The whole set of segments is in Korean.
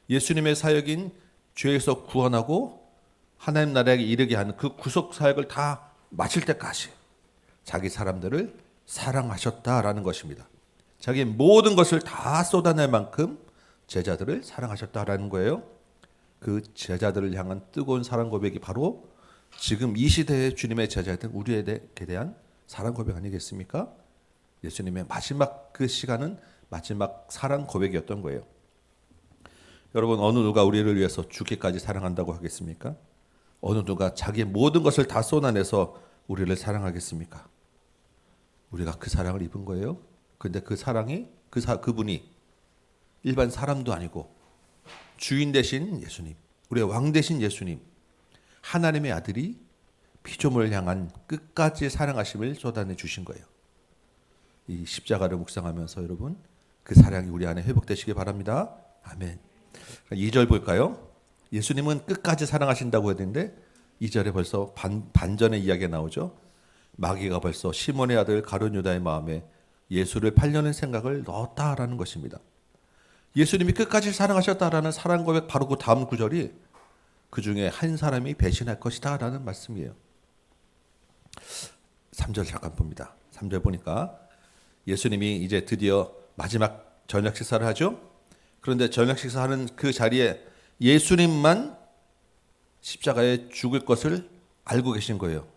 예수님의 사역인 죄에서 구원하고 하나님 나라에 이르게 하는 그 구속 사역을 다 마칠 때까지 자기 사람들을 사랑하셨다라는 것입니다. 자기 모든 것을 다 쏟아낼 만큼 제자들을 사랑하셨다라는 거예요. 그 제자들을 향한 뜨거운 사랑 고백이 바로 지금 이 시대의 주님의 제자들 우리에게 대한 사랑 고백 아니겠습니까? 예수님의 마지막 그 시간은 마지막 사랑 고백이었던 거예요. 여러분, 어느 누가 우리를 위해서 죽기까지 사랑한다고 하겠습니까? 어느 누가 자기의 모든 것을 다 쏟아내서 우리를 사랑하겠습니까? 우리가 그 사랑을 입은 거예요. 근데 그 사랑이 그분이 일반 사람도 아니고 주인 되신 예수님, 우리의 왕 되신 예수님, 하나님의 아들이 피조물을 향한 끝까지 사랑하심을 쏟아내 주신 거예요. 이 십자가를 묵상하면서 여러분 그 사랑이 우리 안에 회복되시기 바랍니다. 아멘. 2절 볼까요? 예수님은 끝까지 사랑하신다고 했는데 2절에 벌써 반전의 이야기가 나오죠. 마귀가 벌써 시몬의 아들 가룟 유다의 마음에 예수를 팔려는 생각을 넣었다라는 것입니다. 예수님이 끝까지 사랑하셨다라는 사랑 고백 바로 그 다음 구절이 그 중에 한 사람이 배신할 것이다 라는 말씀이에요. 3절 잠깐 봅니다. 3절 보니까 예수님이 이제 드디어 마지막 저녁 식사를 하죠. 그런데 저녁 식사하는 그 자리에 예수님만 십자가에 죽을 것을 알고 계신 거예요.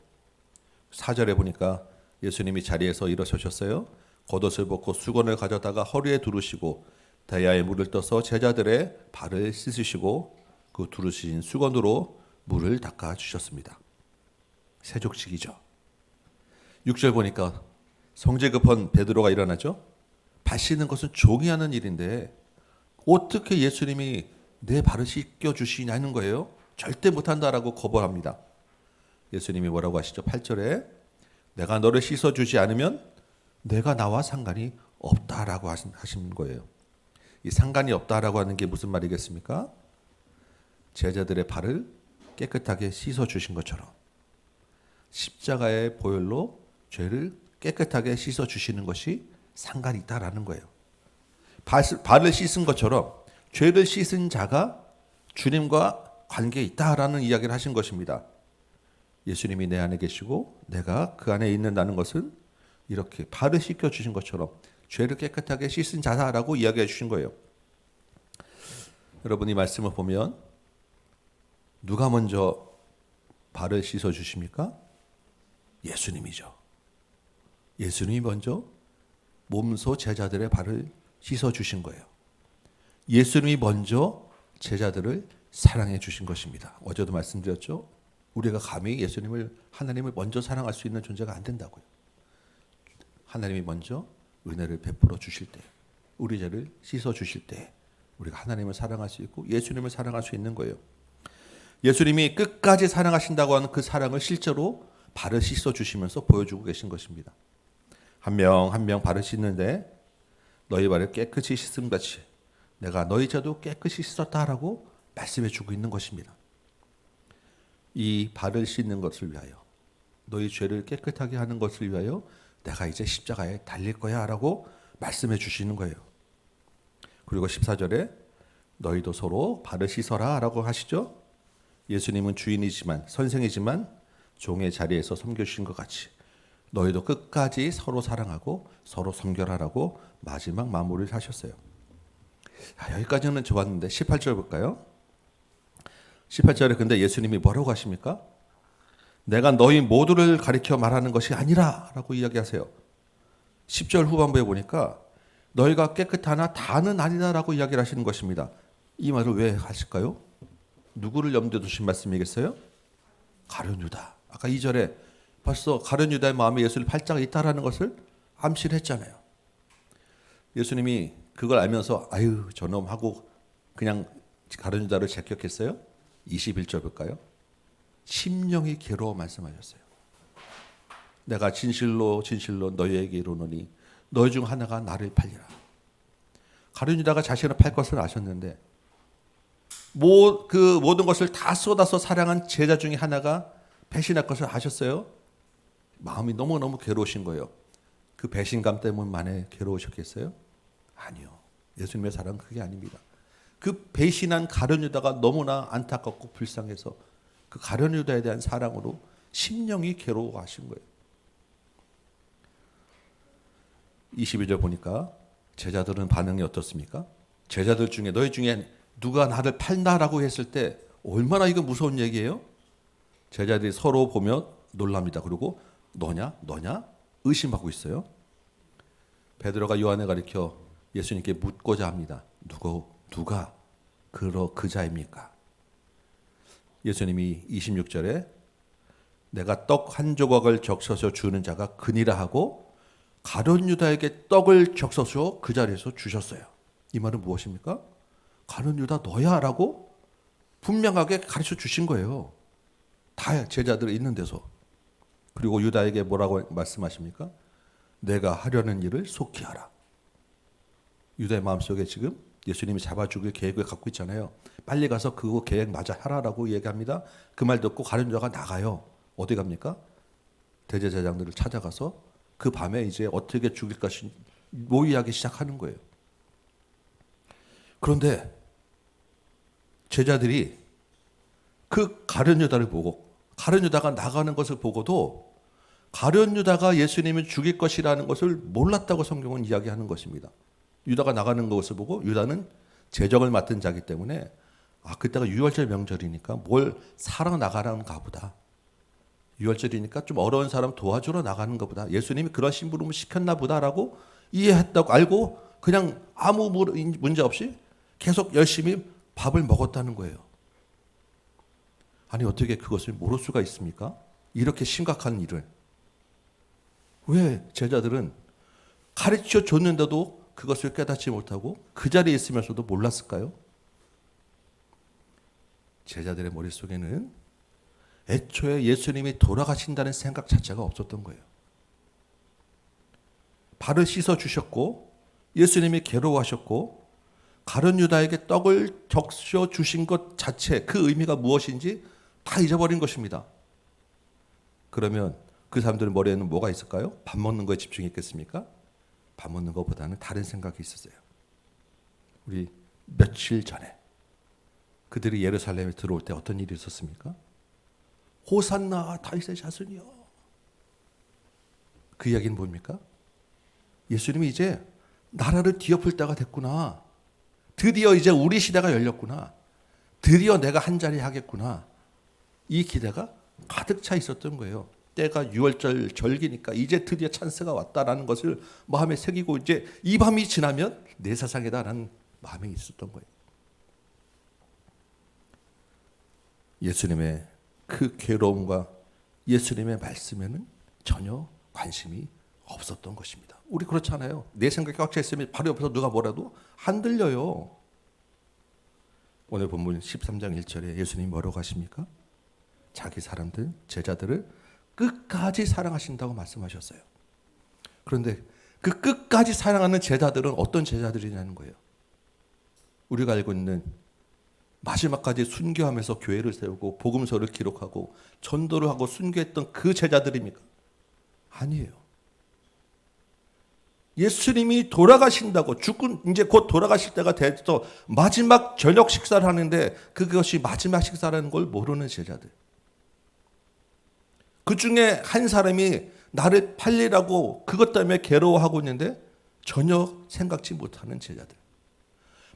4절에 보니까 예수님이 자리에서 일어서셨어요. 겉옷을 벗고 수건을 가져다가 허리에 두르시고 대야에 물을 떠서 제자들의 발을 씻으시고 그 두르신 수건으로 물을 닦아 주셨습니다. 세족식이죠. 6절 보니까 성질 급한 베드로가 일어나죠. 발 씻는 것은 종이 하는 일인데 어떻게 예수님이 내 발을 씻겨 주시냐는 거예요. 절대 못한다라고 거부합니다. 예수님이 뭐라고 하시죠? 8절에 내가 너를 씻어주지 않으면 내가 나와 상관이 없다라고 하신 거예요. 이 상관이 없다라고 하는 게 무슨 말이겠습니까? 제자들의 발을 깨끗하게 씻어주신 것처럼 십자가의 보혈로 죄를 깨끗하게 씻어주시는 것이 상관이 있다라는 거예요. 발을 씻은 것처럼 죄를 씻은 자가 주님과 관계에 있다라는 이야기를 하신 것입니다. 예수님이 내 안에 계시고 내가 그 안에 있는다는 것은 이렇게 발을 씻겨 주신 것처럼 죄를 깨끗하게 씻은 자다라고 이야기해 주신 거예요. 여러분 이 말씀을 보면 누가 먼저 발을 씻어 주십니까? 예수님이죠. 예수님이 먼저 몸소 제자들의 발을 씻어 주신 거예요. 예수님이 먼저 제자들을 사랑해 주신 것입니다. 어제도 말씀드렸죠. 우리가 감히 예수님을 하나님을 먼저 사랑할 수 있는 존재가 안 된다고요. 하나님이 먼저 은혜를 베풀어 주실 때, 우리 죄를 씻어 주실 때 우리가 하나님을 사랑할 수 있고 예수님을 사랑할 수 있는 거예요. 예수님이 끝까지 사랑하신다고 하는 그 사랑을 실제로 발을 씻어 주시면서 보여주고 계신 것입니다. 한 명 한 명 발을 씻는데 너희 발을 깨끗이 씻음 같이 내가 너희 죄도 깨끗이 씻었다라고 말씀해 주고 있는 것입니다. 이 발을 씻는 것을 위하여 너희 죄를 깨끗하게 하는 것을 위하여 내가 이제 십자가에 달릴 거야 라고 말씀해 주시는 거예요. 그리고 14절에 너희도 서로 발을 씻어라 라고 하시죠. 예수님은 주인이지만 선생이지만 종의 자리에서 섬겨주신 것 같이 너희도 끝까지 서로 사랑하고 서로 섬겨라라고 마지막 마무리를 하셨어요. 여기까지는 좋았는데 18절 볼까요? 18절에 근데 예수님이 뭐라고 하십니까? 내가 너희 모두를 가리켜 말하는 것이 아니라 라고 이야기하세요. 10절 후반부에 보니까 너희가 깨끗하나 다는 아니다 라고 이야기를 하시는 것입니다. 이 말을 왜 하실까요? 누구를 염두에 두신 말씀이겠어요? 가룟 유다. 아까 2절에 벌써 가룟 유다의 마음에 예수를 팔자가 있다라는 것을 암시를 했잖아요. 예수님이 그걸 알면서 아유 저놈 하고 그냥 가룟 유다를 제격했어요? 21절 볼까요? 심령이 괴로워 말씀하셨어요. 내가 진실로 진실로 너희에게 이르노니 너희 중 하나가 나를 팔리라. 가룟 유다가 자신을 팔 것을 아셨는데 그 모든 것을 다 쏟아서 사랑한 제자 중에 하나가 배신할 것을 아셨어요? 마음이 너무너무 괴로우신 거예요. 그 배신감 때문만에 괴로우셨겠어요? 아니요. 예수님의 사랑은 그게 아닙니다. 그 배신한 가룟 유다가 너무나 안타깝고 불쌍해서 그 가룟 유다에 대한 사랑으로 심령이 괴로워하신 거예요. 22절 보니까 제자들은 반응이 어떻습니까? 제자들 중에 너희 중에 누가 나를 팔나라고 했을 때 얼마나 이거 무서운 얘기예요? 제자들이 서로 보며 놀랍니다. 그리고 너냐 의심하고 있어요. 베드로가 요한을 가리켜 예수님께 묻고자 합니다. 누가 그 자입니까? 예수님이 26절에 내가 떡 한 조각을 적셔서 주는 자가 그니라 하고 가룟 유다에게 떡을 적셔서 그 자리에서 주셨어요. 이 말은 무엇입니까? 가룟 유다 너야 라고 분명하게 가르쳐 주신 거예요. 다 제자들이 있는 데서. 그리고 유다에게 뭐라고 말씀하십니까? 내가 하려는 일을 속히 하라. 유다의 마음속에 지금 예수님이 잡아 죽일 계획을 갖고 있잖아요. 빨리 가서 그거 계획 맞아 하라라고 얘기합니다. 그 말 듣고 가룟 유다가 나가요. 어디 갑니까? 대제사장들을 찾아가서 그 밤에 이제 어떻게 죽일 것인지 모의하기 시작하는 거예요. 그런데 제자들이 그 가룟 유다를 보고 가룟 유다가 나가는 것을 보고도 가룟 유다가 예수님을 죽일 것이라는 것을 몰랐다고 성경은 이야기하는 것입니다. 유다가 나가는 것을 보고 유다는 재정을 맡은 자기 때문에 그때가 유월절 명절이니까 뭘 사러 나가는가 보다. 유월절이니까 좀 어려운 사람 도와주러 나가는 것보다 예수님이 그런 심부름을 시켰나 보다라고 이해했다고 알고 그냥 아무 문제 없이 계속 열심히 밥을 먹었다는 거예요. 아니 어떻게 그것을 모를 수가 있습니까? 이렇게 심각한 일을. 왜 제자들은 가르쳐 줬는데도 그것을 깨닫지 못하고 그 자리에 있으면서도 몰랐을까요? 제자들의 머릿속에는 애초에 예수님이 돌아가신다는 생각 자체가 없었던 거예요. 발을 씻어 주셨고 예수님이 괴로워하셨고 가룟 유다에게 떡을 적셔 주신 것 자체 그 의미가 무엇인지 다 잊어버린 것입니다. 그러면 그 사람들 머리에는 뭐가 있을까요? 밥 먹는 거에 집중했겠습니까? 밥 먹는 것보다는 다른 생각이 있었어요. 우리 며칠 전에 그들이 예루살렘에 들어올 때 어떤 일이 있었습니까? 호산나 다윗의 자손이여. 그 이야기는 뭡니까? 예수님이 이제 나라를 뒤엎을 때가 됐구나. 드디어 이제 우리 시대가 열렸구나. 드디어 내가 한 자리 하겠구나. 이 기대가 가득 차 있었던 거예요. 때가 유월절 절기니까 이제 드디어 찬스가 왔다라는 것을 마음에 새기고 이제 이 밤이 지나면 내 세상이다라는 마음이 있었던 거예요. 예수님의 그 괴로움과 예수님의 말씀에는 전혀 관심이 없었던 것입니다. 우리 그렇잖아요. 내 생각이 꽉 차 있으면 바로 옆에서 누가 뭐라도 안 들려요. 오늘 본문 13장 1절에 예수님이 뭐라고 하십니까? 자기 사람들, 제자들을 끝까지 사랑하신다고 말씀하셨어요. 그런데 그 끝까지 사랑하는 제자들은 어떤 제자들이냐는 거예요. 우리가 알고 있는 마지막까지 순교하면서 교회를 세우고 복음서를 기록하고 전도를 하고 순교했던 그 제자들입니까? 아니에요. 예수님이 돌아가신다고 죽고 이제 곧 돌아가실 때가 돼서 마지막 저녁 식사를 하는데 그것이 마지막 식사라는 걸 모르는 제자들. 그 중에 한 사람이 나를 팔리라고 그것 때문에 괴로워하고 있는데 전혀 생각지 못하는 제자들.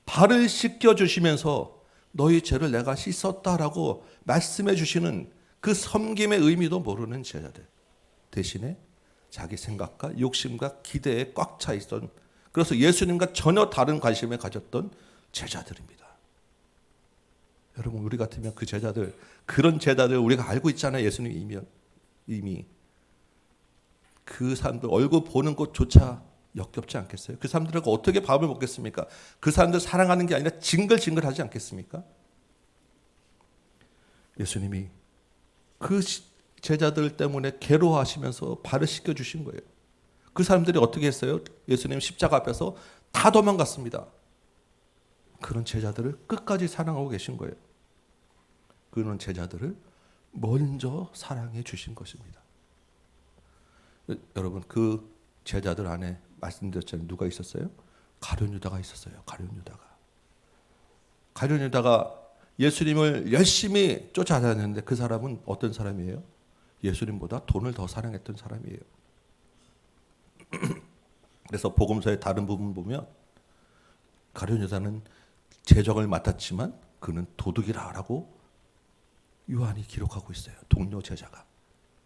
발을 씻겨주시면서 너희 죄를 내가 씻었다라고 말씀해 주시는 그 섬김의 의미도 모르는 제자들. 대신에 자기 생각과 욕심과 기대에 꽉 차 있던, 그래서 예수님과 전혀 다른 관심을 가졌던 제자들입니다. 여러분, 우리 같으면 그 제자들, 그런 제자들 우리가 알고 있잖아요. 예수님이 이미 그 사람들 얼굴 보는 것조차 역겹지 않겠어요? 그 사람들하고 어떻게 밥을 먹겠습니까? 그 사람들 사랑하는 게 아니라 징글징글하지 않겠습니까? 예수님이 그 제자들 때문에 괴로워하시면서 발을 씻겨주신 거예요. 그 사람들이 어떻게 했어요? 예수님 십자가 앞에서 다 도망갔습니다. 그런 제자들을 끝까지 사랑하고 계신 거예요. 그런 제자들을 먼저 사랑해 주신 것입니다. 여러분, 그 제자들 안에 말씀드렸잖아요. 누가 있었어요? 가룟 유다가 있었어요. 가룟 유다가. 가룟 유다가 예수님을 열심히 쫓아다녔는데 그 사람은 어떤 사람이에요? 예수님보다 돈을 더 사랑했던 사람이에요. 그래서 복음서의 다른 부분 보면 가룟 유다는 재정을 맡았지만 그는 도둑이라고 요한이 기록하고 있어요. 동료 제자가.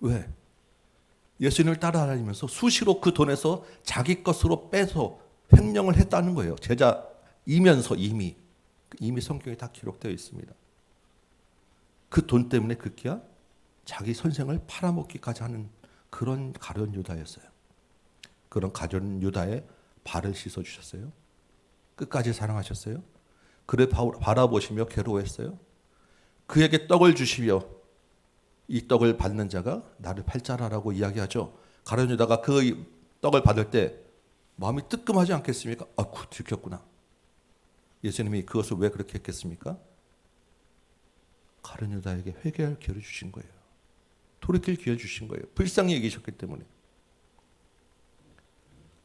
왜? 예수님을 따라다니면서 수시로 그 돈에서 자기 것으로 빼서 횡령을 했다는 거예요. 제자이면서 이미 성경에 다 기록되어 있습니다. 그 돈 때문에 급기야 자기 선생을 팔아먹기까지 하는 그런 가룟 유다였어요. 그런 가룟 유다의 발을 씻어주셨어요. 끝까지 사랑하셨어요. 그를 바라보시며 괴로워했어요. 그에게 떡을 주시며 이 떡을 받는 자가 나를 팔자라라고 이야기하죠. 가룟 유다가 그 떡을 받을 때 마음이 뜨끔하지 않겠습니까? 아이고 들켰구나. 예수님이 그것을 왜 그렇게 했겠습니까? 가룟 유다에게 회개할 기회를 주신 거예요. 돌이킬 기회를 주신 거예요. 불쌍히 여기셨기 때문에.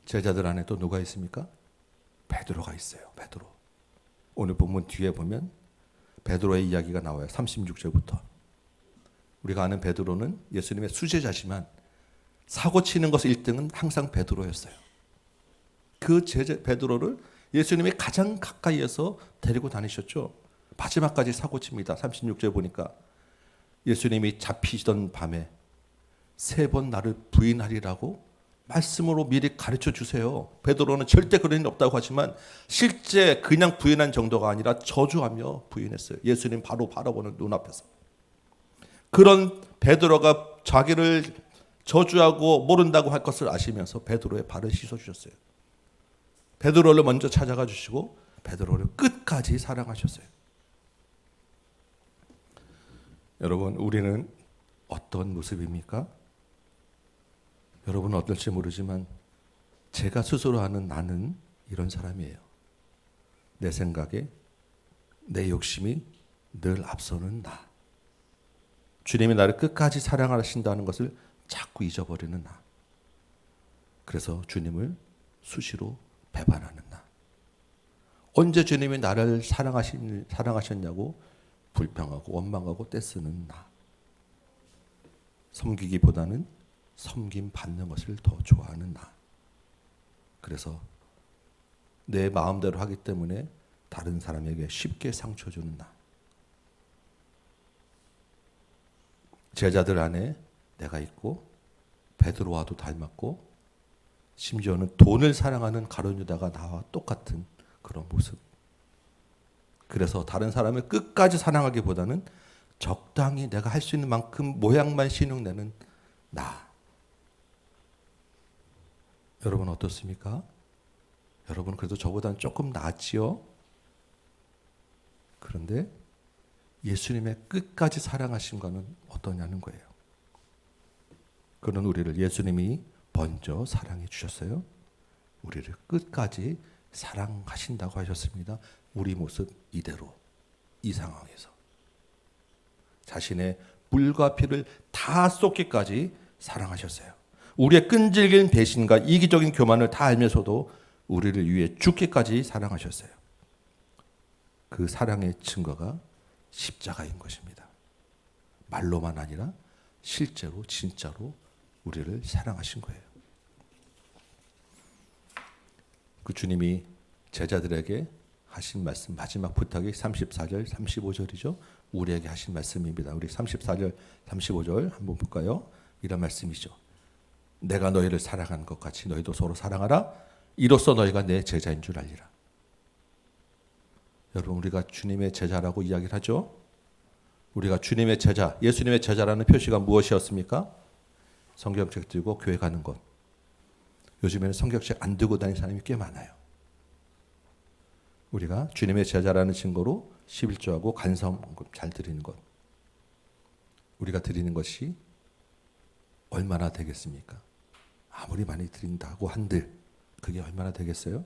제자들 안에 또 누가 있습니까? 베드로가 있어요. 베드로. 오늘 본문 뒤에 보면 베드로의 이야기가 나와요. 36절부터. 우리가 아는 베드로는 예수님의 수제자지만 사고 치는 것의 1등은 항상 베드로였어요. 그 베드로를 예수님이 가장 가까이에서 데리고 다니셨죠. 마지막까지 사고 칩니다. 36절 보니까 예수님이 잡히시던 밤에 3번 나를 부인하리라고 말씀으로 미리 가르쳐 주세요. 베드로는 절대 그런 일 없다고 하지만 실제 그냥 부인한 정도가 아니라 저주하며 부인했어요. 예수님 바로 바라보는 눈앞에서. 그런 베드로가 자기를 저주하고 모른다고 할 것을 아시면서 베드로의 발을 씻어주셨어요. 베드로를 먼저 찾아가 주시고 베드로를 끝까지 사랑하셨어요. 여러분, 우리는 어떤 모습입니까? 여러분은 어떨지 모르지만 제가 스스로 아는 나는 이런 사람이에요. 내 생각에 내 욕심이 늘 앞서는 나. 주님이 나를 끝까지 사랑하신다는 것을 자꾸 잊어버리는 나. 그래서 주님을 수시로 배반하는 나. 언제 주님이 나를 사랑하셨냐고 불평하고 원망하고 떼쓰는 나. 섬기기보다는 섬김 받는 것을 더 좋아하는 나. 그래서 내 마음대로 하기 때문에 다른 사람에게 쉽게 상처 주는 나. 제자들 안에 내가 있고 베드로와도 닮았고 심지어는 돈을 사랑하는 가룟 유다가 나와 똑같은 그런 모습. 그래서 다른 사람을 끝까지 사랑하기보다는 적당히 내가 할 수 있는 만큼 모양만 신용내는 나. 여러분 어떻습니까? 여러분 그래도 저보다는 조금 낫지요? 그런데 예수님의 끝까지 사랑하심과는 어떠냐는 거예요. 그런 우리를 예수님이 먼저 사랑해 주셨어요. 우리를 끝까지 사랑하신다고 하셨습니다. 우리 모습 이대로, 이 상황에서. 자신의 물과 피를 다 쏟기까지 사랑하셨어요. 우리의 끈질긴 배신과 이기적인 교만을 다 알면서도 우리를 위해 죽기까지 사랑하셨어요. 그 사랑의 증거가 십자가인 것입니다. 말로만 아니라 실제로 진짜로 우리를 사랑하신 거예요. 그 주님이 제자들에게 하신 말씀 마지막 부탁이 34절 35절이죠. 우리에게 하신 말씀입니다. 우리 34절 35절 한번 볼까요? 이런 말씀이죠. 내가 너희를 사랑한 것 같이 너희도 서로 사랑하라. 이로써 너희가 내 제자인 줄 알리라. 여러분 우리가 주님의 제자라고 이야기를 하죠. 우리가 주님의 제자, 예수님의 제자라는 표시가 무엇이었습니까? 성경책 들고 교회 가는 것. 요즘에는 성경책 안 들고 다니는 사람이 꽤 많아요. 우리가 주님의 제자라는 증거로 11조하고 간성금 잘 드리는 것. 우리가 드리는 것이 얼마나 되겠습니까? 아무리 많이 드린다고 한들 그게 얼마나 되겠어요?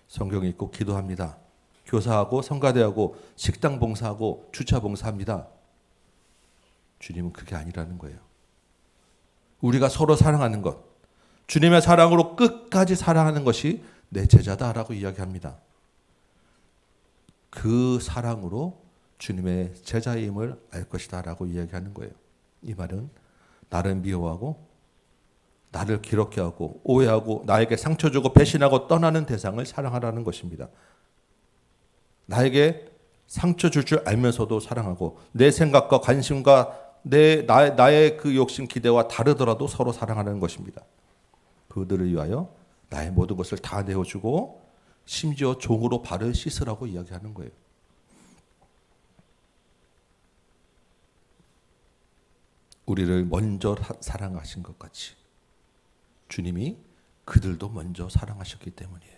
성경 읽고 기도합니다. 교사하고 성가대하고 식당 봉사하고 주차 봉사합니다. 주님은 그게 아니라는 거예요. 우리가 서로 사랑하는 것, 주님의 사랑으로 끝까지 사랑하는 것이 내 제자다라고 이야기합니다. 그 사랑으로 주님의 제자임을 알 것이다 라고 이야기하는 거예요. 이 말은 나를 미워하고 나를 기롭게 하고 오해하고 나에게 상처 주고 배신하고 떠나는 대상을 사랑하라는 것입니다. 나에게 상처 줄 줄 알면서도 사랑하고 내 생각과 관심과 나의 그 욕심 기대와 다르더라도 서로 사랑하는 것입니다. 그들을 위하여 나의 모든 것을 다 내어주고 심지어 종으로 발을 씻으라고 이야기하는 거예요. 우리를 먼저 사랑하신 것 같이 주님이 그들도 먼저 사랑하셨기 때문이에요.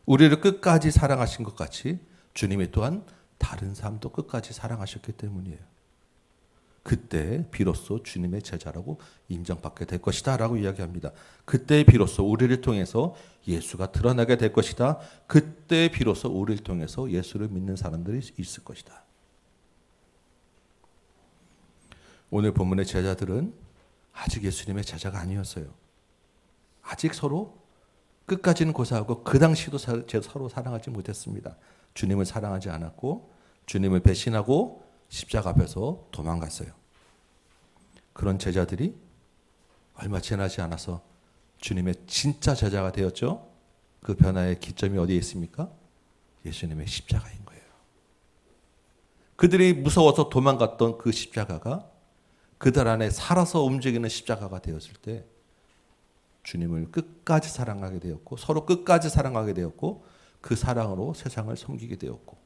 우리를 끝까지 사랑하신 것 같이 주님이 또한 다른 사람도 끝까지 사랑하셨기 때문이에요. 그때 비로소 주님의 제자라고 인정받게 될 것이다 라고 이야기합니다. 그때 비로소 우리를 통해서 예수가 드러나게 될 것이다. 그때 비로소 우리를 통해서 예수를 믿는 사람들이 있을 것이다. 오늘 본문의 제자들은 아직 예수님의 제자가 아니었어요. 아직 서로 끝까지는 고사하고 그 당시도 서로 사랑하지 못했습니다. 주님을 사랑하지 않았고 주님을 배신하고 십자가 앞에서 도망갔어요. 그런 제자들이 얼마 지나지 않아서 주님의 진짜 제자가 되었죠. 그 변화의 기점이 어디에 있습니까? 예수님의 십자가인 거예요. 그들이 무서워서 도망갔던 그 십자가가 그들 안에 살아서 움직이는 십자가가 되었을 때 주님을 끝까지 사랑하게 되었고 서로 끝까지 사랑하게 되었고 그 사랑으로 세상을 섬기게 되었고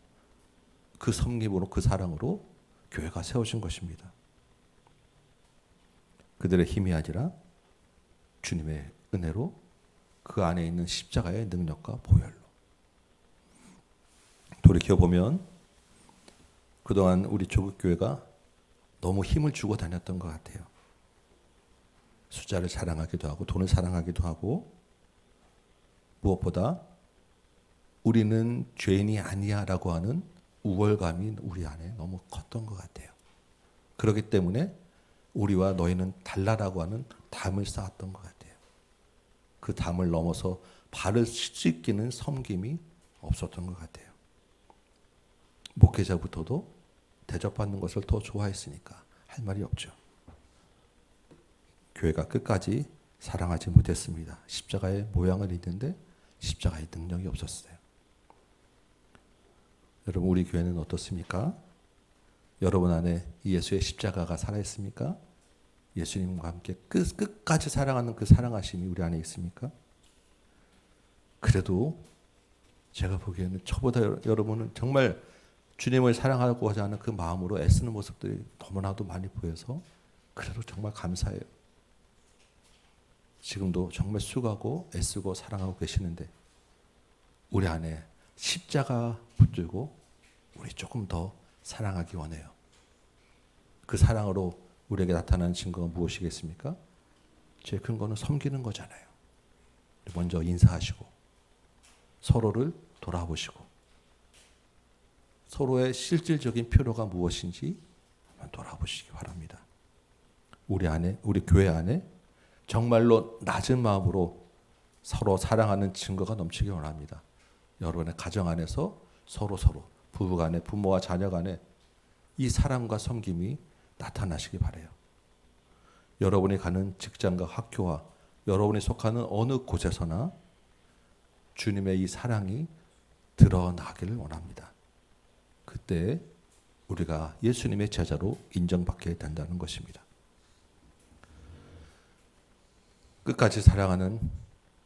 그 섬김으로 그 사랑으로 교회가 세워진 것입니다. 그들의 힘이 아니라 주님의 은혜로 그 안에 있는 십자가의 능력과 보혈로. 돌이켜보면 그동안 우리 조국교회가 너무 힘을 주고 다녔던 것 같아요. 숫자를 사랑하기도 하고 돈을 사랑하기도 하고 무엇보다 우리는 죄인이 아니야 라고 하는 우월감이 우리 안에 너무 컸던 것 같아요. 그렇기 때문에 우리와 너희는 달라라고 하는 담을 쌓았던 것 같아요. 그 담을 넘어서 발을 씻기는 섬김이 없었던 것 같아요. 목회자부터도 대접받는 것을 더 좋아했으니까 할 말이 없죠. 교회가 끝까지 사랑하지 못했습니다. 십자가의 모양을 입는데 십자가의 능력이 없었어요. 여러분 우리 교회는 어떻습니까? 여러분 안에 예수의 십자가가 살아있습니까? 예수님과 함께 끝까지 사랑하는 그 사랑하심이 우리 안에 있습니까? 그래도 제가 보기에는 저보다 여러분은 정말 주님을 사랑하고자 하는 그 마음으로 애쓰는 모습들이 너무나도 많이 보여서 그래도 정말 감사해요. 지금도 정말 수고하고 애쓰고 사랑하고 계시는데 우리 안에 십자가 붙들고 우리 조금 더 사랑하기 원해요. 그 사랑으로 우리에게 나타나는 증거가 무엇이겠습니까? 제일 큰 거는 섬기는 거잖아요. 먼저 인사하시고 서로를 돌아보시고 서로의 실질적인 필요가 무엇인지 한번 돌아보시기 바랍니다. 우리 안에, 우리 교회 안에 정말로 낮은 마음으로 서로 사랑하는 증거가 넘치기 원합니다. 여러분의 가정 안에서 서로 부부 간에 부모와 자녀 간에 이 사랑과 섬김이 나타나시기 바라요. 여러분이 가는 직장과 학교와 여러분이 속하는 어느 곳에서나 주님의 이 사랑이 드러나기를 원합니다. 그때 우리가 예수님의 제자로 인정받게 된다는 것입니다. 끝까지 사랑하는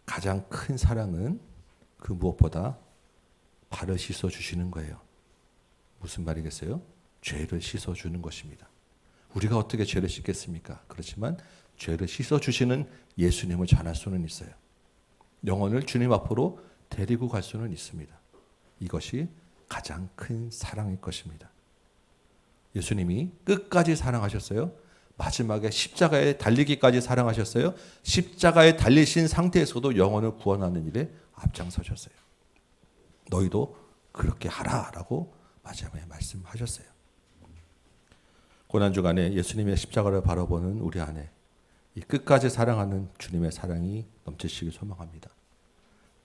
가장 큰 사랑은 그 무엇보다 발을 씻어주시는 거예요. 무슨 말이겠어요? 죄를 씻어주는 것입니다. 우리가 어떻게 죄를 씻겠습니까? 그렇지만 죄를 씻어주시는 예수님을 전할 수는 있어요. 영혼을 주님 앞으로 데리고 갈 수는 있습니다. 이것이 가장 큰 사랑일 것입니다. 예수님이 끝까지 사랑하셨어요. 마지막에 십자가에 달리기까지 사랑하셨어요. 십자가에 달리신 상태에서도 영혼을 구원하는 일에 앞장서셨어요. 너희도 그렇게 하라라고 마지막에 말씀하셨어요. 고난주간에 예수님의 십자가를 바라보는 우리 안에 이 끝까지 사랑하는 주님의 사랑이 넘치시길 소망합니다.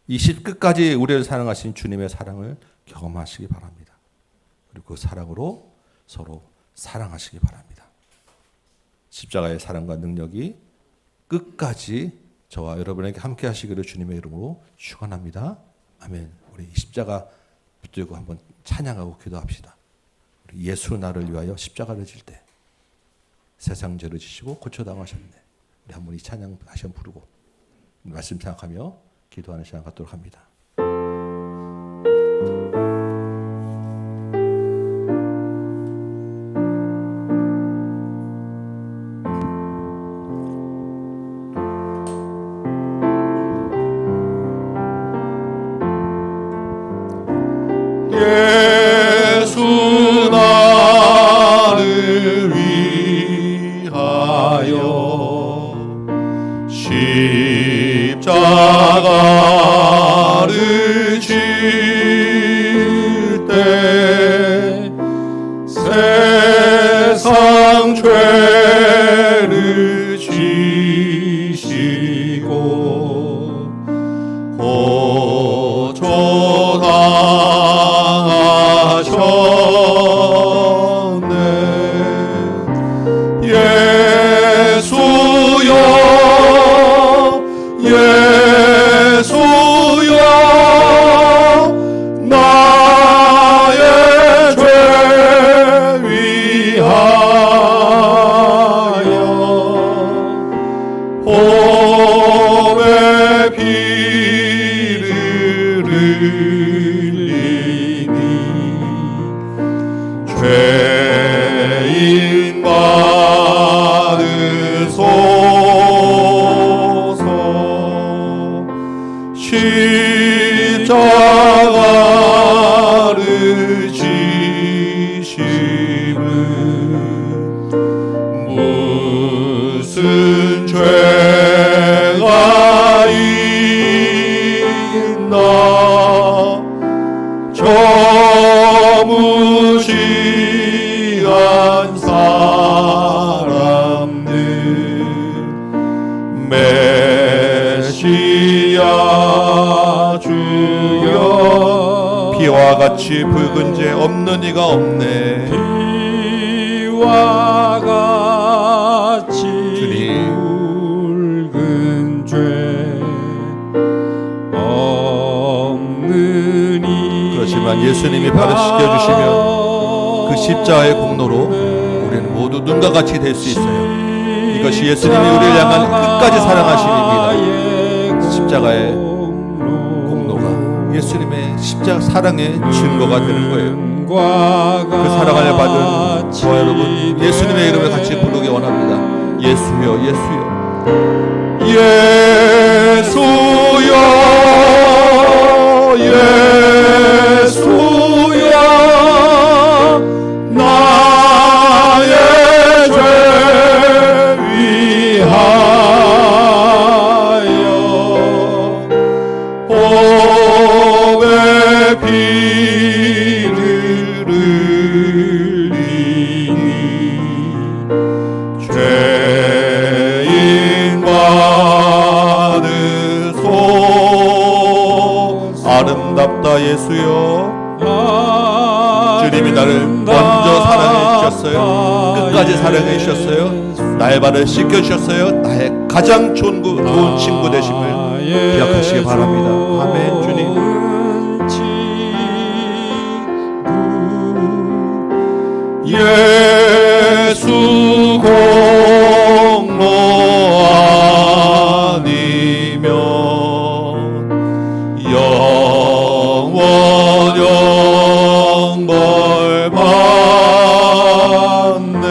이 끝까지 우리를 사랑하신 주님의 사랑을 경험하시기 바랍니다. 그리고 그 사랑으로 서로 사랑하시기 바랍니다. 십자가의 사랑과 능력이 끝까지 저와 여러분에게 함께 하시기를 주님의 이름으로 축원합니다. 아멘. 우리 십자가 붙들고 한번 찬양하고 기도합시다. 우리 예수 나를 위하여 십자가를 질 때 세상 죄를 지시고 고쳐당하셨네. 우리 한번 이 찬양 다시 한번 부르고 말씀 생각하며 기도하는 시간 갖도록 합니다. 예수 나를 위하여 십자가를 질 때 세상 죄를 지시고 고쳐당하셨네. 예수여 예수여 나의 죄 위하여 봄의 비를 흘리니 죄인 받으소서. 십자가를 지심은 무슨 죄가 있나. 저 무지한 사람들 메시아 주여. 피와 같이 붉은 죄 없는 이가 없네. 피와 같이 주님. 붉은 죄 없는 이. 그렇지만 예수님이 바로 씻겨주시면 그 십자가의 공로로 우리는 모두 눈과 같이 될 수 있어요. 이것이 예수님이 우리를 향한 끝까지 사랑하심입니다. 십자가의 공로가 예수님의 십자가 사랑의 증거가 되는 거예요. 그 사랑을 받은 저와 여러분 예수님의 이름을 같이 부르기 원합니다. 예수여 예수여 예수여 나의 죄 위하여 봄의 비를 흘리니 죄인 받으소서. 아름답다 예수여. 주님이 나를 먼저 사랑해 주셨어요. 끝까지 사랑해 주셨어요. 나의 발을 씻겨 주셨어요. 나의 가장 좋은 친구 되심을 기억하시기 바랍니다. 아멘. 주님. 예수 공로 아니면 영원 영벌 받네.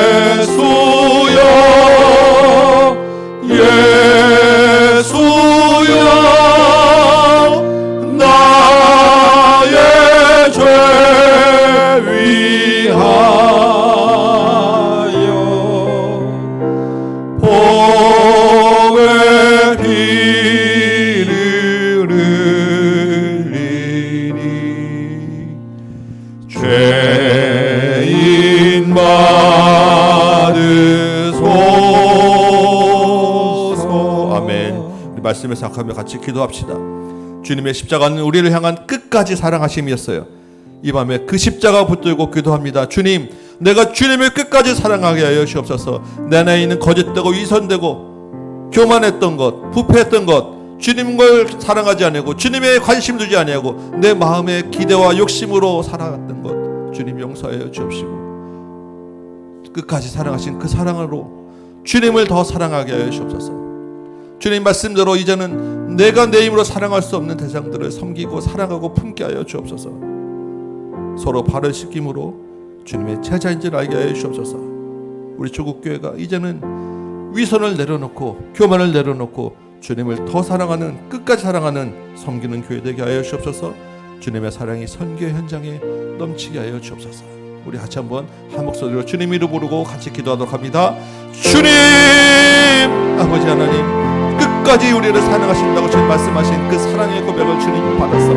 예수여 예수여 나의 죄 말씀을 생각하며 같이 기도합시다. 주님의 십자가는 우리를 향한 끝까지 사랑하심이었어요. 이 밤에 그 십자가 붙들고 기도합니다. 주님, 내가 주님을 끝까지 사랑하게 하여 주옵소서. 내 안에 있는 거짓되고 위선되고 교만했던 것, 부패했던 것, 주님을 사랑하지 아니하고 주님의 관심 두지 아니하고 내 마음의 기대와 욕심으로 살아갔던 것, 주님 용서하여 주옵시고 끝까지 사랑하신 그 사랑으로 주님을 더 사랑하게 하여 주옵소서. 주님 말씀대로 이제는 내가 내 힘으로 사랑할 수 없는 대상들을 섬기고 사랑하고 품게 하여 주옵소서. 서로 발을 씻김으로 주님의 제자인 줄 알게 하여 주옵소서. 우리 조국교회가 이제는 위선을 내려놓고 교만을 내려놓고 주님을 더 사랑하는, 끝까지 사랑하는 섬기는 교회 되게 하여 주옵소서. 주님의 사랑이 선교 현장에 넘치게 하여 주옵소서. 우리 같이 한번 한 목소리로 주님 이름 부르고 같이 기도하도록 합니다. 주님, 아버지 하나님, 끝까지 우리를 사랑하신다고 주님 말씀하신 그 사랑의 고백을 주님 받았어.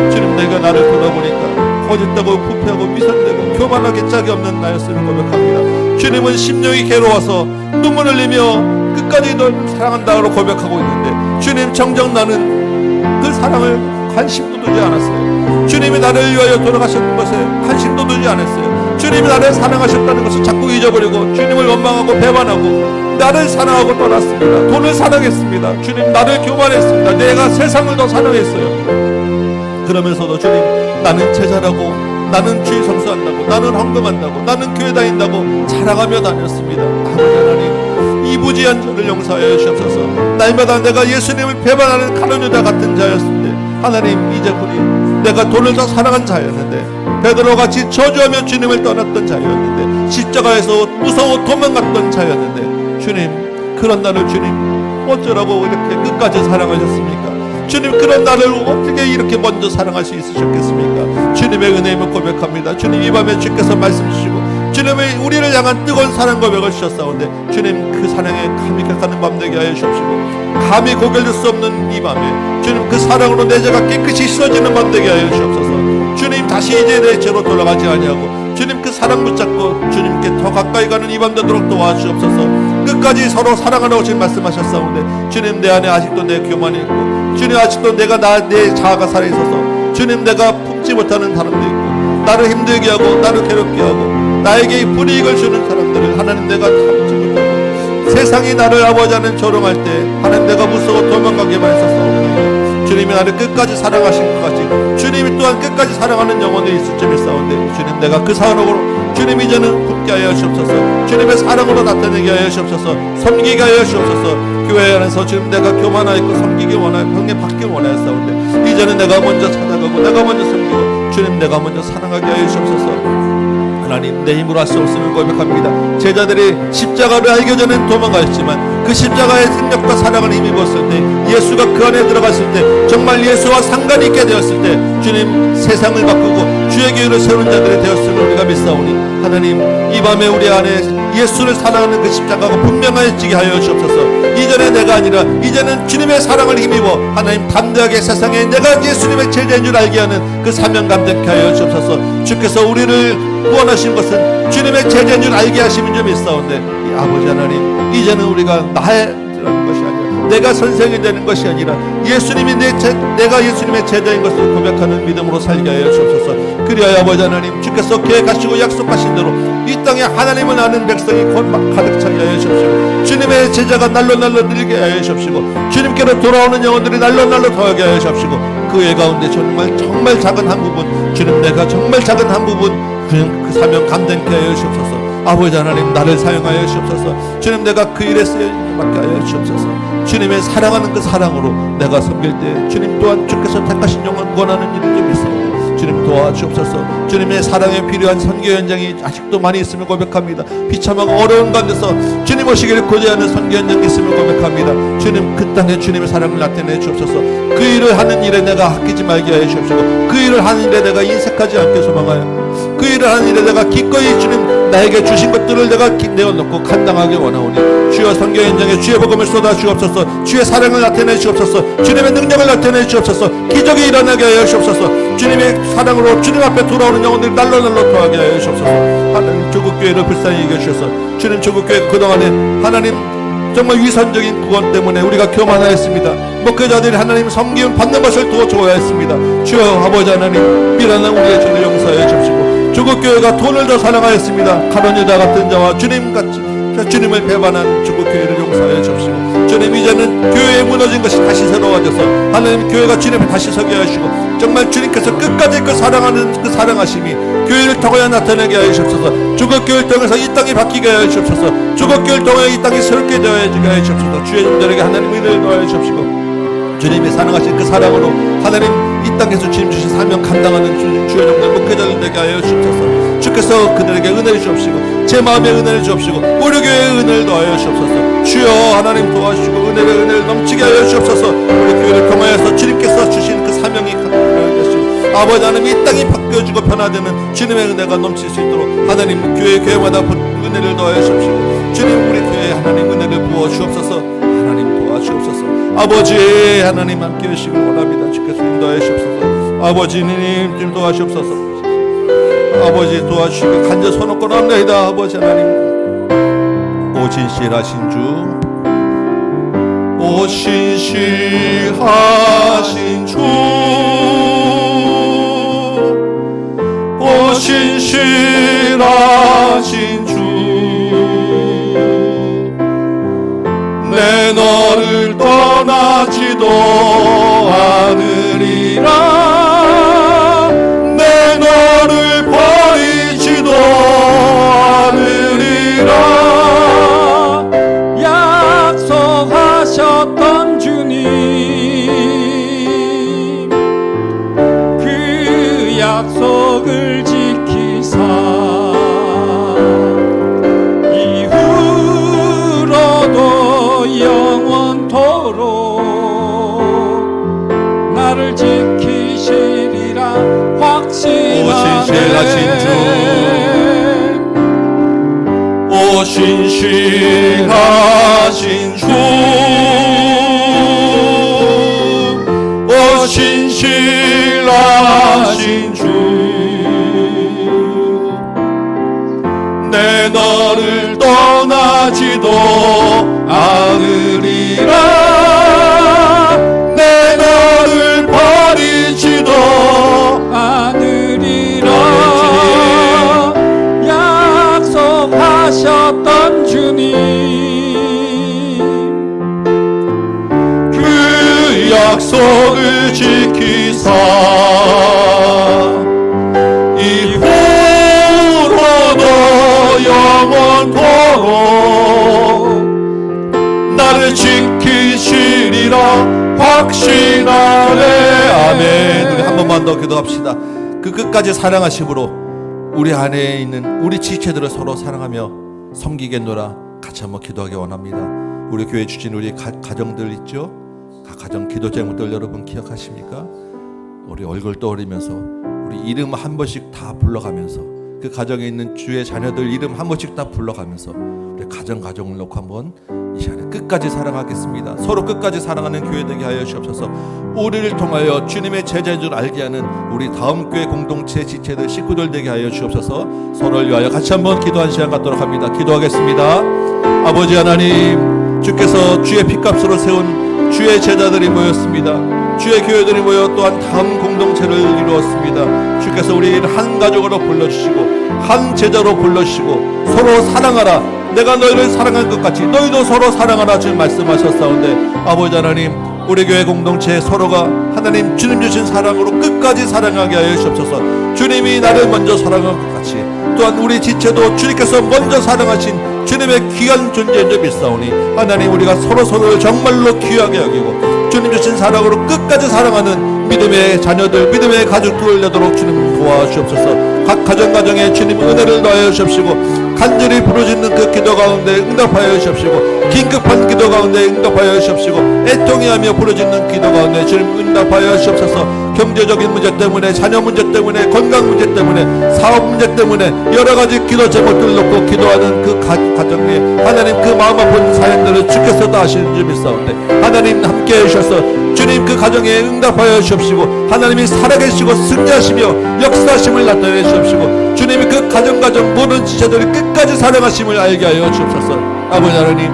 주님, 내가 나를 돌아보니까 거짓되고 부패하고 위선되고 교만하게 짝이 없는 나였음을 고백합니다. 주님은 심령이 괴로워서 눈물 흘리며 끝까지 널 사랑한다고 고백하고 있는데 주님, 정작 나는 그 사랑을 관심도 두지 않았어요. 주님이 나를 위하여 돌아가셨던 것에 관심도 두지 않았어요. 주님이 나를 사랑하셨다는 것을 자꾸 잊어버리고 주님을 원망하고 배반하고 나를 사랑하고 떠났습니다. 돈을 사랑했습니다. 주님, 나를 교만했습니다. 내가 세상을 더 사랑했어요. 그러면서도 주님, 나는 제자라고, 나는 주의 성수한다고, 나는 헌금한다고, 나는 교회 다닌다고 자랑하며 다녔습니다. 아버지 하나님, 이 무지한 저를 용서하여 주옵소서. 날마다 내가 예수님을 배반하는 가룟 유다 같은 자였을 때 하나님, 이제 우리 내가 돈을 더 사랑한 자였는데 베드로같이 저주하며 주님을 떠났던 자였는데 십자가에서 무서워 도망갔던 자였는데 주님, 그런 나를 주님 어쩌라고 이렇게 끝까지 사랑하셨습니까? 주님, 그런 나를 어떻게 이렇게 먼저 사랑할 수 있으셨겠습니까? 주님의 은혜임을 고백합니다. 주님, 이 밤에 주께서 말씀 주시고 주님의 우리를 향한 뜨거운 사랑 고백을 주셨사온데 주님, 그 사랑에 감히 격하는 밤 되게 하여 주옵시고 감히 고결될 수 없는 이 밤에 주님, 그 사랑으로 내 죄가 깨끗이 씻어지는 밤 되게 하여 주옵소서. 주님, 다시 이제 내 죄로 돌아가지 아니하고 주님, 그 사랑 붙잡고 주님께 더 가까이 가는 이 밤 되도록 도와주옵소서. 끝까지 서로 사랑하라고 주님 말씀하셨사온데 주님, 내 안에 아직도 내 교만이 있고 주님, 아직도 내 자아가 살아있어서 주님, 내가 품지 못하는 사람도 있고 나를 힘들게 하고 나를 괴롭게 하고 나에게 불이익을 주는 사람들을 하나님, 내가 참지 못하고 세상이 나를 아버지 하는 조롱할 때 하나님, 내가 무서워 도망가기만 했었사오니 주님이 나를 끝까지 사랑하신 것 같이 주님이 또한 끝까지 사랑하는 영혼들이 있을 줄 믿사온데 주님, 내가 그 사랑으로 주님 이제는 붙게 하여 주옵소서. 주님의 사랑으로 나타내게 하여 주옵소서. 섬기게 하여 주옵소서. 교회 안에서 주님, 내가 교만하였고 섬기기 원하여 병에 받기 원하였사온데 이제는 내가 먼저 찾아가고 내가 먼저 섬기고 주님, 내가 먼저 사랑하게 하여 주옵소서. 하나님, 내 힘으로 할 수 없음을 고백합니다. 제자들이 십자가를 알기 전엔 도망가였지만 그 십자가의 생명과 사랑을 힘입었을 때 예수가 그 안에 들어갔을 때 정말 예수와 상관이 있게 되었을 때 주님, 세상을 바꾸고 주의 교회를 세우는 자들이 되었음을 우리가 믿사오니 하나님, 이 밤에 우리 안에 예수를 사랑하는 그 십자가가 분명해지게 하여 주옵소서. 이전에 내가 아니라 이제는 주님의 사랑을 힘입어 하나님, 담대하게 세상에 내가 예수님의 제자인 줄 알게 하는 그 사명 감당케 하여 주옵소서. 주께서 우리를 구원하신 것은 주님의 제자인 줄 알게 하시는 줄 믿사온데 아버지 하나님, 이제는 우리가 나라는 것이 아니라 내가 선생이 되는 것이 아니라 예수님이 내가 예수님의 제자인 것을 고백하는 믿음으로 살게 하여 주옵소서. 그리하여 아버지 하나님, 주께서 계획하시고 약속하신 대로 이 땅에 하나님을 아는 백성이 곧 가득 차게 하여 주옵시고 주님의 제자가 날로 늘게 하여 주옵시고 주님께로 돌아오는 영혼들이 날로 더하게 하여 주옵시고 그 애 가운데 정말 작은 한 부분 주님, 내가 정말 작은 한 부분 그 사명 감당케 하여 주옵소서. 아버지 하나님, 나를 사용하여 주옵소서. 주님, 내가 그 일에 쓰여지게 하여 주옵소서. 주님의 사랑하는 그 사랑으로 내가 섬길 때 주님 또한 주께서 택하신 영혼 구원하는 일을 좀 있습니다. 주님 도와주옵소서. 주님의 사랑에 필요한 선교 현장이 아직도 많이 있음을 고백합니다. 비참하고 어려운 가운데서 주님 오시기를 고대하는 선교 현장이 있음을 고백합니다. 주님, 그 땅에 주님의 사랑을 나타내 주옵소서. 그 일을 하는 일에 내가 아끼지 말게 하여 주옵시고 그 일을 하는 일에 내가 인색하지 않게 소망하여 그 일을 하는 일에 내가 기꺼이 주님 나에게 주신 것들을 내가 내어놓고 감당하기 원하오니 주여, 선교 현장에 주의 복음을 쏟아 주옵소서. 주의 사랑을 나타내 주옵소서. 주님의 능력을 나타내 주옵소서. 기적이 일어나게 하여 주옵소서. 주님의 사랑으로 주님 앞에 돌아오는 영혼들이 날로 더하게 하여 주옵소서. 하나님, 조국교회를 불쌍히 여겨주셔서 주님, 조국교회 그동안에 하나님 정말 위선적인 구원 때문에 우리가 교만하였습니다. 목회자들이 하나님 섬김 받는 것을 더 좋아했습니다. 주여 아버지 하나님, 미련한 우리의 죄를 용서해 주시고, 조국교회가 돈을 더 사랑하였습니다. 가론 유다 같은 자와 주님같이 주님을 배반한 조국교회를 용서해 주시고, 주님 이제는 교회에 무너진 것이 다시 새로워져서 하나님 교회가 주님 앞에 다시 서게 하시고, 정말 주님께서 끝까지 그 사랑하는 그 사랑하심이 교회를 통하여 나타내게 하여 주옵소서. 조국교회를 통해서 이 땅이 바뀌게 하여 주옵소서. 조국교회를 통하여 이 땅이 새롭게 되어지게 하여 주옵소서. 주의 종들에게 하나님 은혜를 더하여 주옵시고, 주님이 사랑하신 그 사랑으로 하나님 이 땅에서 주님 주신 사명 감당하는 주의 종들 목회자들 되게 하여 주옵소서. 주께서 그들에게 은혜를 주옵시고, 제 마음에 은혜를 주옵시고, 우리 교회에 은혜를 더하여 주옵소서. 주여 하나님 도와주시고 은혜를 넘치게 하여 주옵소서. 우리 교회를 통하여서 주님께서 주신 그 사명이 감당하게 하시고, 아버지 하나님 이 땅이 바뀌어지고 변화되는 주님의 은혜가 넘칠 수 있도록 하나님 교회마다 은혜를 더하여 주옵시고, 주님 우리 교회에 하나님 은혜를 부어 주옵소서. 하나님 도와주옵소서. 아버지 하나님 함께 하시길 원합니다. 주께서 인도하여 주옵소서. 아버지님 좀 도와주옵소서. 아버지 도와주시고 간절 손을 꺼납니다. 아버지 하나님, 오 진실하신 주, 오 신실하신 주, 오 신실하신 주, 내 너를 떠나지도 않으리라. 내 너를 버리지도 않으리라. 약속하셨던 주님, 그 약속을 지키사 이후로도 영원토록 나를 지키시리라 확신하네. 오 신실하신 주, 오 신실하신 주, 내 너를 떠나지도 않으리라. 내 너를 버리지도 않으리라. 약속하셨던 주님, 그 약속을 지키사 이후로도 영원토록 나를 지키시리라 확신하네. 아멘. 우리 한 번만 더 기도합시다. 그 끝까지 사랑하심으로 우리 안에 있는 우리 지체들을 서로 사랑하며 섬기겠노라. 같이 한번 기도하기 원합니다. 우리 교회 주신 우리 가정들 있죠? 각 가정 기도 제목들 여러분 기억하십니까? 우리 얼굴 떠올리면서 우리 이름 한 번씩 다 불러가면서 그 가정에 있는 주의 자녀들 이름 한 번씩 다 불러가면서 우리 가정을 놓고 한번 이 시간에 끝까지 사랑하겠습니다. 서로 끝까지 사랑하는 교회 되게 하여 주옵소서. 우리를 통하여 주님의 제자인 줄 알게 하는 우리 다음 교회 공동체 지체들 식구들 되게 하여 주옵소서. 서로를 위하여 같이 한번 기도한 시간 갖도록 합니다. 기도하겠습니다. 아버지 하나님, 주께서 주의 핏값으로 세운 주의 제자들이 모였습니다. 주의 교회들이 모여 또한 다음 공동체를 이루었습니다. 주께서 우리를 한 가족으로 불러주시고 한 제자로 불러주시고 서로 사랑하라. 내가 너희를 사랑한 것 같이 너희도 서로 사랑하라 주님 말씀하셨사온데, 아버지 하나님, 우리 교회 공동체 서로가 하나님 주님 주신 사랑으로 끝까지 사랑하게 하여 주옵소서. 주님이 나를 먼저 사랑한 것 같이 또한 우리 지체도 주님께서 먼저 사랑하신 주님의 귀한 존재인 줄 믿사오니 하나님, 우리가 서로를 정말로 귀하게 여기고 주님 주신 사랑으로 끝까지 사랑하는 믿음의 자녀들, 믿음의 가족들 되도록 주님 도와주옵소서. 각 가정에 주님 은혜를 더하여 주옵시고, 간절히 부르짖는 그 기도 가운데 응답하여 주옵시고, 긴급한 기도 가운데 응답하여 주옵시고, 애통해하며 부르짖는 기도 가운데 주님 응답하여 주옵소서. 경제적인 문제 때문에, 자녀 문제 때문에, 건강 문제 때문에, 사업 문제 때문에 여러 가지 기도 제목들 놓고 기도하는 그 가정에 하나님 그 마음 아픈 사연들을 주께서 다 아시는 줄 믿사온데, 하나님 함께 해주셔서 주님 그 가정에 응답하여 주옵시고, 하나님이 살아계시고 승리하시며 역사하심을 나타내 주옵시고, 주님이 그 가정 모든 지체들이 끝까지 사랑하심을 알게 하여 주옵소서. 아버지 하나님,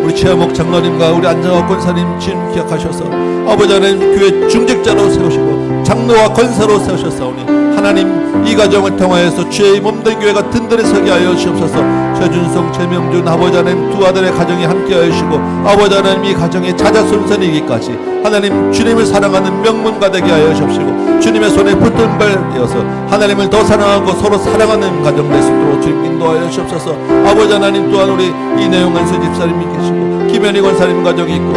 우리 최하목 장로님과 우리 안정학 권사님 주님 기억하셔서 아버지 하나님 교회 중직자로 세우시고 장로와 권사로 세우셨사오니 하나님 이 가정을 통하여서 주의 몸된 교회가 든든히 서게 하여 주옵소서. 최준성 최명준 아버지 하나님 두 아들의 가정이 함께하여 주시고 아버지 하나님 이 가정이 자자손손이기까지 하나님 주님을 사랑하는 명문가 되게 하여 주옵시고 주님의 손에 붙은 발 되어서 하나님을 더 사랑하고 서로 사랑하는 가정 될 수 있도록 주님 인도하여 주옵소서. 아버지 하나님 또한 우리 이내용 수 집사님이 계시고 김현희 권사님 가정이 있고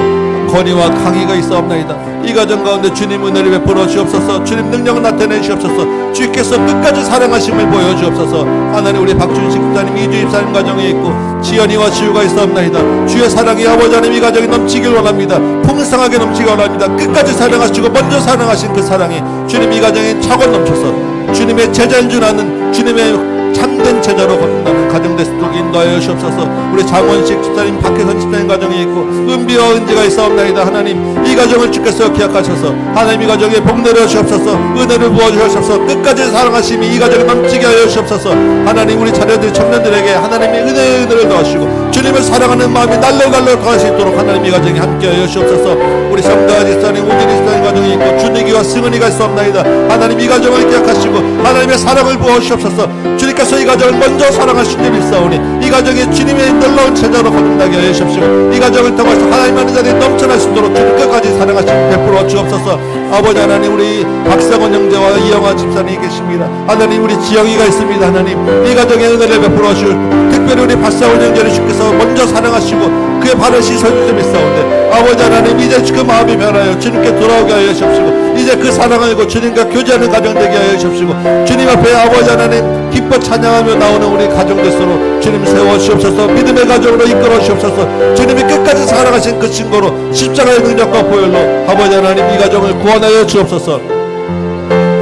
건희와 강희가 있사옵나이다. 이 가정 가운데 주님 은혜를 베풀어 주옵소서. 주님 능력을 나타내 주옵소서. 주께서 끝까지 사랑하심을 보여 주옵소서. 하나님 우리 박준식 집사님 이주 집사님 가정에 있고 지연이와 지우가 있사옵나이다. 주의 사랑이 아버지 하나님 이 가정이 넘치길 원합니다. 풍성하게 넘치길 원합니다. 끝까지 사랑하시고 먼저 사랑하신 그 사랑이 주님 이 가정에 차고 넘쳐서 주님의 제자인 줄 아는 주님의 참된 제자로 걷는다는 가정 될 수 있도록 인도하여 주옵소서. 우리 장원식 집사님 박혜선 집사님 가정에 있고 은비와 은지가 있사옵나이다. 하나님 이 가정을 주께서 기억하셔서 하나님 이 가정에 복 내려 주옵소서. 은혜를 부어 주옵소서. 끝까지 사랑하심이 이 가정에 넘치게 하여 주옵소서. 하나님 우리 자녀들 청년들에게 하나님의 은혜를 더하시고 주님을 사랑하는 마음이 날로 더할 수 있도록 하나님 이 가정에 함께하여 주옵소서. 우리 성다아 집사님 우진이 집사님 가정에 있고 준익이와 승은이가 있사옵나이다. 하나님 이 가정을 기억하시고 하나님의 사랑을 부어 주옵소서. 주님께서 이 가정을 먼저 사랑하신 줄 믿사오니 이 가정에 주님의 놀라운 제자로 거듭나게 하여 주옵시고 이 가정을 통해서 하나님 하는 자들이 넘쳐날 수 있도록 주님 끝까지 사랑하심 베풀어 주옵소서. 아버지 하나님 우리 박상원 형제와 이영아 집사님이 계십니다. 하나님 우리 지영이가 있습니다. 하나님 이 가정에 은혜를 베풀어 주시고 특별히 우리 박상원 형제를 주께서 먼저 사랑하시고 그의 발을 씻어주시며 있사온데 아버지 하나님 이제 그 마음이 변하여 주님께 돌아오게 하여 주옵시고 이제 그 사랑을 알고 주님과 교제하는 가정 되게 하여 주옵시고 주님 앞에 아버지 하나님 기뻐 찬양하며 나오는 우리 가정 될수록 주님 세워 주옵소서. 믿음의 가정으로 이끌어 주옵소서. 주님이 끝까지 사랑하신 그 증거로 십자가의 능력과 보혈로 아버지 하나님 이 가정을 구원하여 주옵소서.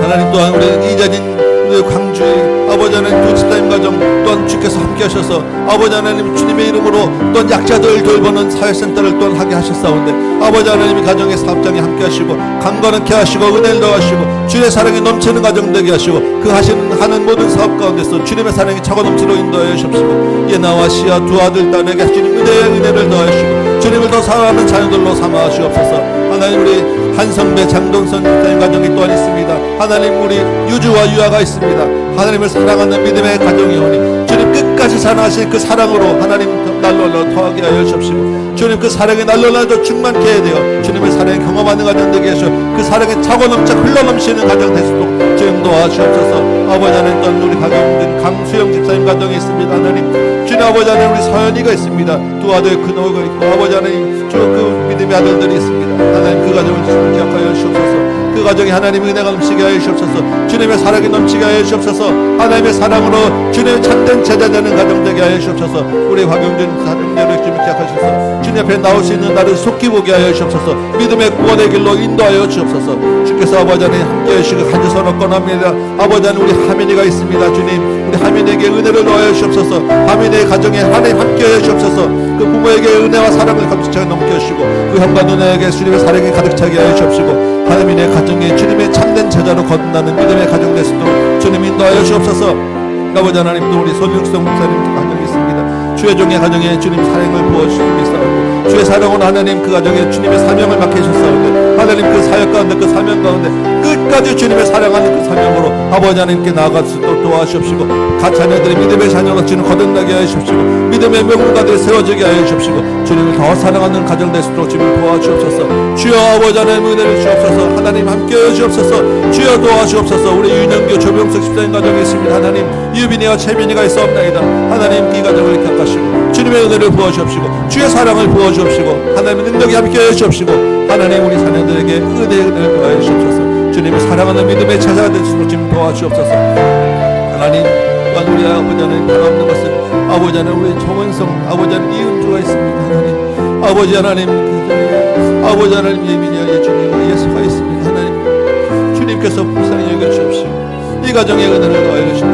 하나님 또한 우리 이재진 광주의 아버지 하나님 두 집사님 가정 또한 주께서 함께 하셔서 아버지 하나님 주님의 이름으로 또한 약자들 돌보는 사회센터를 또한 하게 하셨사온데 아버지 하나님이 가정의 사업장에 함께 하시고 강건하게 하시고 은혜를 더하시고 주의 사랑이 넘치는 가정 되게 하시고 그 하는 모든 사업 가운데서 주님의 사랑이 차고 넘치도록 인도하여 주옵시고 예나와 시아 두 아들 딸에게 주님 은혜를 더하시고 주님을 더 사랑하는 자녀들로 삼아 주옵소서. 하나님 우리 한성배 장동선 집사님 가정이 또한 있습니다. 하나님 우리 유주와 유아가 있습니다. 하나님을 사랑하는 믿음의 가정이 오니 주님 끝까지 사랑하신 그 사랑으로 하나님 날로 더하게 하여 주옵시고 주님 그 사랑이 날로 더 충만케 되어 주님의 사랑을 경험하는 가정 되게 하시고 그 사랑이 차고 넘쳐 흘러넘치는 가정 될 수 있도록 주님 도와주옵소서. 아버지 하나님 또한 우리 가정인 강수영 집사님 가정이 있습니다. 하나님 주님 아버지 하나님 우리 서연이가 있습니다. 두 아들 근호가 있고 아버지 하나님 주 그 믿음의 아들들이 있습니다. 하나님 그 가정을 주님 기억하여 주옵소서. 그 가정에 하나님의 은혜가 넘치게 하여 주옵소서. 주님의 사랑이 넘치게 하여 주옵소서. 하나님의 사랑으로 주님의 참된 제자 되는 가정 되게 하여 주옵소서. 우리 박용준 사령대를 주님 기억하셔서 주님 앞에 나올 수 있는 나를 속히 보게 하여 주옵소서. 믿음의 구원의 길로 인도하여 주옵소서. 주께서 아버지 하나님 함께 하시고 간절선 얻건합니다. 아버지 하나님 우리 하민이가 있습니다. 주님 우리 하민에게 은혜를 더하여 주옵소서. 하민의 가정에 하나님 함께 하여 주옵소서. 그 부모에게 은혜와 사랑을 가득차게 넘겨주시고 그 형과 누나에게 주님의 사랑이 가득 차게 하여 주옵시고 하나님의 가정에 주님의 참된 제자로 거듭나는 믿음의 가정 될 수 있도록 주님 인도하여 주옵소서. 아버지 하나님 또 우리 손육성 목사님 가정이 있습니다. 주의 종의 가정에 주님 사랑을 부어주시고 있사오고 주의 사랑으로 하나님 그 가정에 주님의 사명을 맡기셨사오는데 하나님 그 사역 가운데 그 사명 가운데 끝까지 주님의 사랑하는 그 사명으로 아버지 하나님께 나아갈 수 있도록 도와주십시고 각 자녀들이 믿음의 자녀로 주님 거듭나게 하여 주십시고 믿음의 명문가들이 세워지게 하여 주십시고 주님을 더 사랑하는 가정 될 수 있도록 주님 도와주옵소서. 주여 아버지 하나님 은혜를 주옵소서. 하나님 함께 하여 주옵소서. 주여 도와주옵소서. 우리 윤영규 조병석 집사님 가정에 있습니다. 하나님 유빈이와 최민이가 있사옵나이다. 하나님 이 가정을 기억하시고 주님의 은혜를 부어주옵시고 주의 사랑을 부어주옵시고 하나님의 능력이 함께 하여 주옵시고 하나님 우리 자녀들에게 은혜를 더하여 주옵소서. 주님을 사랑하는 믿음의 제자가 될 수 있도록 주님 도와주옵소서. 하나님 또한 우리 아버지 하나님 바라옵는 것은 아버지 하나님 우리 정원성 아버지 하나님 이은주가 있습니다. 하나님 아버지 하나님 아버지 하나님 예민이와 예준이와 예수가 있습니다. 하나님 주님께서 불쌍히 여겨주옵시고 이 가정에 은혜를 더하여 주옵시고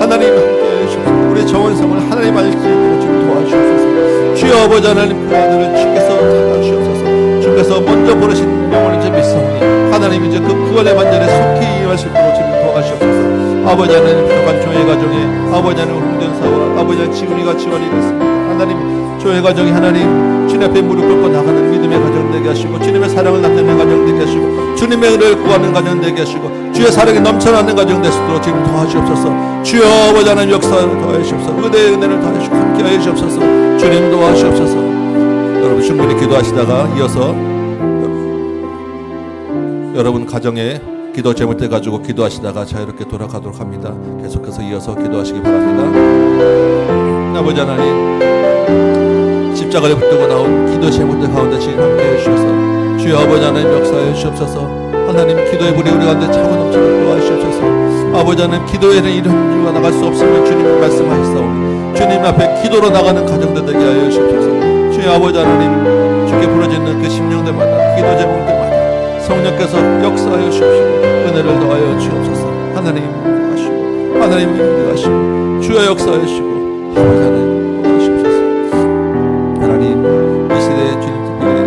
하나님 함께하여 주옵시고 우리 정원성을 하나님 알지 주님 도와주옵소서. 주여 아버지 하나님 그 아들을 주께서 찾아주옵소서. 주께서 먼저 부르신 영혼을 이제 믿사오니 하나님 이제 그 구원의 반전에 속히 임할 수 있도록 주님 도와주옵소서. 아버지 하나님 부족한 종의 가정에 아버지 하나님 홍전사와 아버지 하나님 지훈이가 지원이 됐습니다. 하나님 저의 가정이 하나님 주님 앞에 무릎 꿇고 나가는 믿음의 가정 되게 하시고 주님의 사랑을 나타내는 가정 되게 하시고 주님의 은혜를 구하는 가정 되게 하시고 주의 사랑이 넘쳐나는 가정 될 수 있도록 지금 도와주옵소서. 주여 아버지 하나님 역사를 더하시옵소서. 의대의 은혜를 더하시고 함께하여 주옵소서. 주님 도와주옵소서. 여러분 충분히 기도하시다가 이어서 여러분 가정에 기도 제물대 가지고 기도하시다가 자유롭게 돌아가도록 합니다. 계속해서 이어서 기도하시기 바랍니다. 아버지 하나님 십자가를 붙들고 나온 기도 제물대 가운데 지금 함께해 주셔서 주여 아버지 하나님 역사해 주옵소서. 하나님 기도의 불이 우리 가운데 차고 넘치도록 도와주시옵소서. 아버지 하나님 기도에는 이런 이유가 나갈 수 없으면 주님 말씀하셨사오니 주님 앞에 기도로 나가는 가정들 되게 하여 주옵소서. 주여 아버지 하나님 주께 부러지는 그 심령들마다 기도 제물들마다 성령께서 역사하여 주옵시고 은혜를 더하여 주옵소서. 하나님 인도하시고 하나님 인도하시고 주여 역사하여 주시고 아버지 하나님 도와주옵소서. 하나님 이 시대에 주님 특별히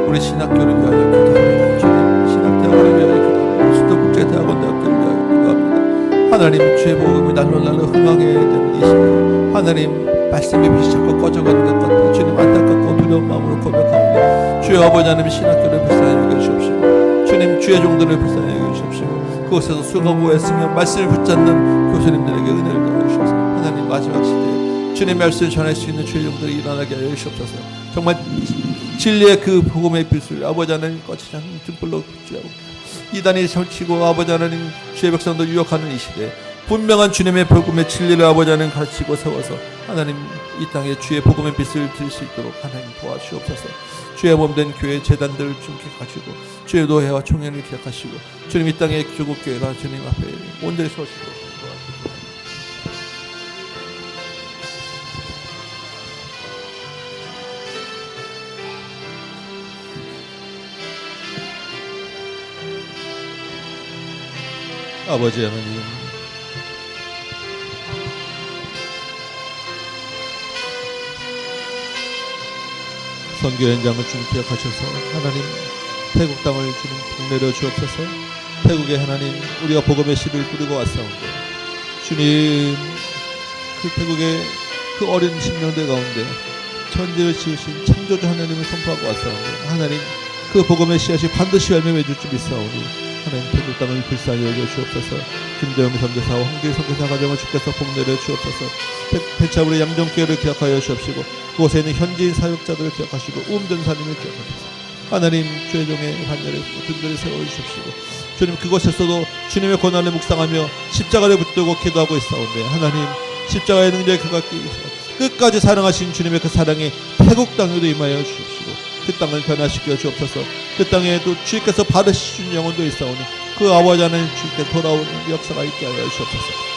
우리 신학교를 위하여 기도합니다. 주님 신학대학원을 위하여 기도합니다. 수도국제대학원대학교를 위하여 기도합니다. 하나님 주의 복음이 날로 흥황해야 되는 이 시대에 하나님 말씀의 빛이 자꾸 꺼져가는 것 같아 주님 안타깝고 두려운 마음으로 고백하오니 주여 아버지 하나님 신학교를 불쌍히 여겨주옵시고 주님 주의 종들을 불쌍히 여겨주옵시고 그곳에서 수고하고 애쓰며 말씀을 붙잡는 교수님들에게 은혜를 더하시옵소서. 하나님 마지막 시대에 주님의 말씀을 전할 수 있는 주의 종들이 일어나게 하여 주옵소서. 정말 진리의 그 복음의 빛을 아버지 하나님 꺼지지 않는 등불로 비추고 이단이 설치고 아버지 하나님 주의 백성도 유혹하는 이 시대에 분명한 주님의 복음의 진리를 아버지 하나님 가르치고 세워서 하나님 이 땅에 주의 복음의 빛을 들 수 있도록 하나님 도와주옵소서. 주의 몸된 교회 재단들을 좀 기억하시고 주의 노회와 총회를 기억하시고 주님 이 땅의 조국교회가 주님 앞에 온전히 서시도록 도와주옵소서. 아버지 하나님 선교 현장을 주님 기억하셔서 하나님 태국 땅을 주님 복내려 주옵소서. 태국에 하나님 우리가 복음의 씨를 뿌리고 왔사온데 주님 그 태국의 그 어린 심령들 가운데 천지를 지으신 창조주 하나님을 선포하고 왔사온데 하나님 그 복음의 씨앗이 반드시 열매 맺을 줄 믿사오니 하나님 태국 땅을 불쌍히 여겨 주옵소서. 김대영 선교사와 홍대 선교사 가정을 주께서 복내려 주옵소서. 배차불의 양정교회를 기억하여 주옵시고 그곳에 있는 현지인 사역자들을 기억하시고 우음전사님을 기억하소서. 하나님 주의 종의 반열에 등들을 세워주십시오. 주님 그곳에서도 주님의 고난을 묵상하며 십자가를 붙들고 기도하고 있사온데 하나님 십자가의 능력에 끝까지 사랑하신 주님의 그 사랑이 태국 땅에도 임하여 주십시오. 그 땅을 변화시켜 주옵소서. 그 땅에도 주께서 바르시는 영혼도 있사오니 그 아버지 하나님 주께 돌아오는 역사가 있게 하여 주옵소서.